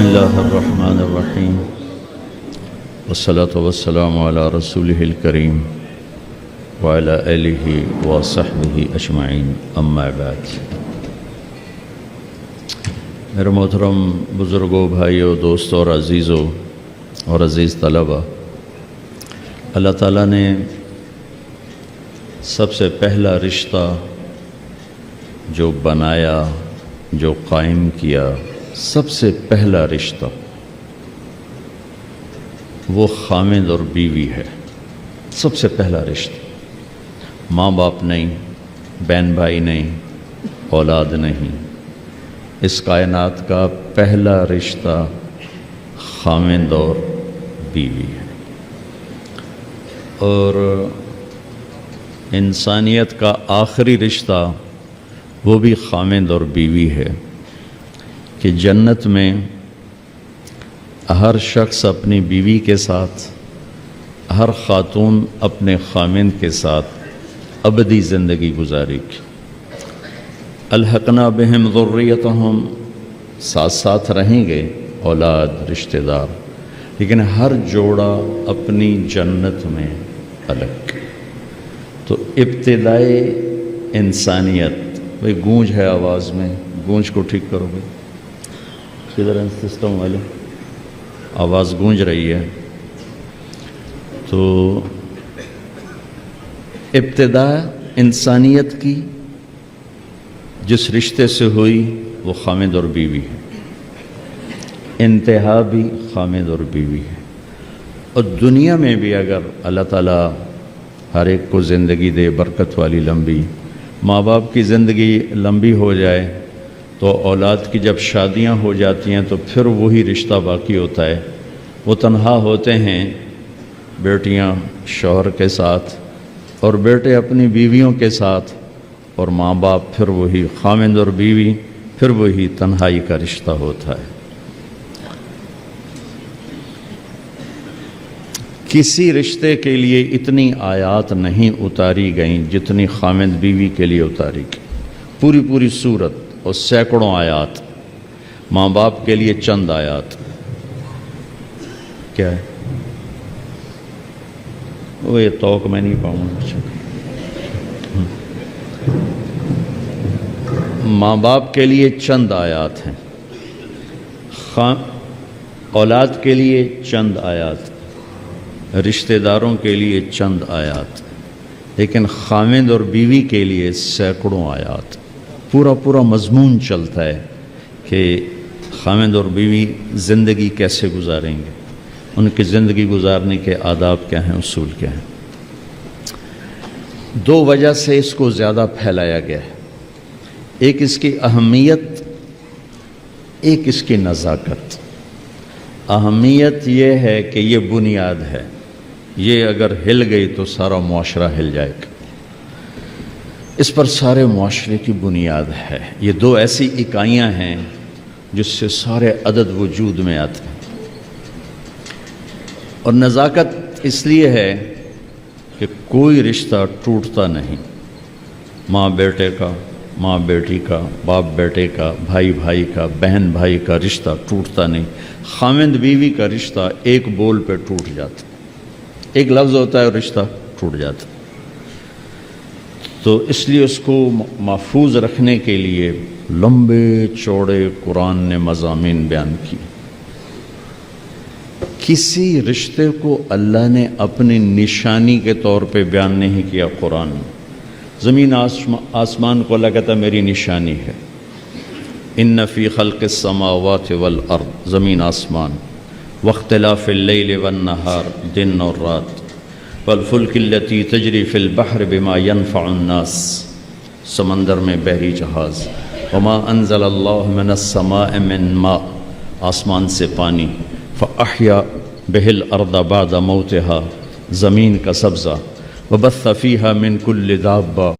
اللہ الرحمن الرحیم والصلاة والسلام علی رسولہ الکریم وعلی آلہ وصحبہ اجمعین اما بعد۔ میرے محترم بزرگوں، بھائیوں، دوستوں اور عزیزوں اور عزیز طلبہ، اللہ تعالیٰ نے سب سے پہلا رشتہ جو بنایا، جو قائم کیا، سب سے پہلا رشتہ وہ خامند اور بیوی ہے۔ سب سے پہلا رشتہ، ماں باپ نہیں، بہن بھائی نہیں، اولاد نہیں، اس کائنات کا پہلا رشتہ خامند اور بیوی ہے۔ اور انسانیت کا آخری رشتہ وہ بھی خامند اور بیوی ہے کہ جنت میں ہر شخص اپنی بیوی کے ساتھ، ہر خاتون اپنے خامند کے ساتھ ابدی زندگی گزارے گی۔ الحقنا بہم ذریتہم، ساتھ ساتھ رہیں گے اولاد، رشتہ دار، لیکن ہر جوڑا اپنی جنت میں الگ۔ تو ابتدائی انسانیت، بھئی گونج ہے آواز میں، گونج کو ٹھیک کرو گے، کدھر ہیں سسٹم والے؟ آواز گونج رہی ہے۔ تو ابتدا انسانیت کی جس رشتے سے ہوئی وہ خامند اور بیوی ہے، انتہا بھی خامند اور بیوی ہے۔ اور دنیا میں بھی اگر اللہ تعالیٰ ہر ایک کو زندگی دے برکت والی لمبی، ماں باپ کی زندگی لمبی ہو جائے تو اولاد کی جب شادیاں ہو جاتی ہیں تو پھر وہی رشتہ باقی ہوتا ہے۔ وہ تنہا ہوتے ہیں، بیٹیاں شوہر کے ساتھ اور بیٹے اپنی بیویوں کے ساتھ، اور ماں باپ پھر وہی خامند اور بیوی، پھر وہی تنہائی کا رشتہ ہوتا ہے۔ کسی رشتے کے لیے اتنی آیات نہیں اتاری گئیں جتنی خامند بیوی کے لیے اتاری گئی، پوری پوری سورت اور سینکڑوں آیات۔ ماں باپ کے لیے چند آیات، کیا ہے وہ؟ یہ توق میں نہیں پاؤں گا۔ ماں باپ کے لیے چند آیات ہیں، اولاد کے لیے چند آیات، رشتہ داروں کے لیے چند آیات، لیکن خامند اور بیوی کے لیے سینکڑوں آیات۔ پورا مضمون چلتا ہے کہ خامند اور بیوی زندگی کیسے گزاریں گے، ان کی زندگی گزارنے کے آداب کیا ہیں، اصول کیا ہیں۔ دو وجہ سے اس کو زیادہ پھیلایا گیا ہے، ایک اس کی اہمیت، ایک اس کی نزاکت۔ اہمیت یہ ہے کہ یہ بنیاد ہے، یہ اگر ہل گئی تو سارا معاشرہ ہل جائے گا، اس پر سارے معاشرے کی بنیاد ہے۔ یہ دو ایسی اکائیاں ہیں جس سے سارے عدد وجود میں آتے ہیں۔ اور نزاکت اس لیے ہے کہ کوئی رشتہ ٹوٹتا نہیں، ماں بیٹے کا، ماں بیٹی کا، باپ بیٹے کا، بھائی بھائی کا، بہن بھائی کا رشتہ ٹوٹتا نہیں۔ خامند بیوی کا رشتہ ایک بول پہ ٹوٹ جاتا، ایک لفظ ہوتا ہے اور رشتہ ٹوٹ جاتا۔ تو اس لیے اس کو محفوظ رکھنے کے لیے لمبے چوڑے قرآن نے مضامین بیان کیے۔ کسی رشتے کو اللہ نے اپنی نشانی کے طور پہ بیان نہیں کیا قرآن میں۔ زمین آسمان کو اللہ کہتا میری نشانی ہے۔ ان فی خلق السماوات والارض، زمین آسمان، واختلاف اللیل والنہار، دن اور رات، والفلک التی تجری فی البحر بما ينفع الناس، سمندر میں بحری جہاز، وما انزل اللہ من السماء من ماء، آسمان سے پانی، فاحیا بہ الارض بعد موتها، زمین کا سبزہ، وبث فیہا من کل دابہ،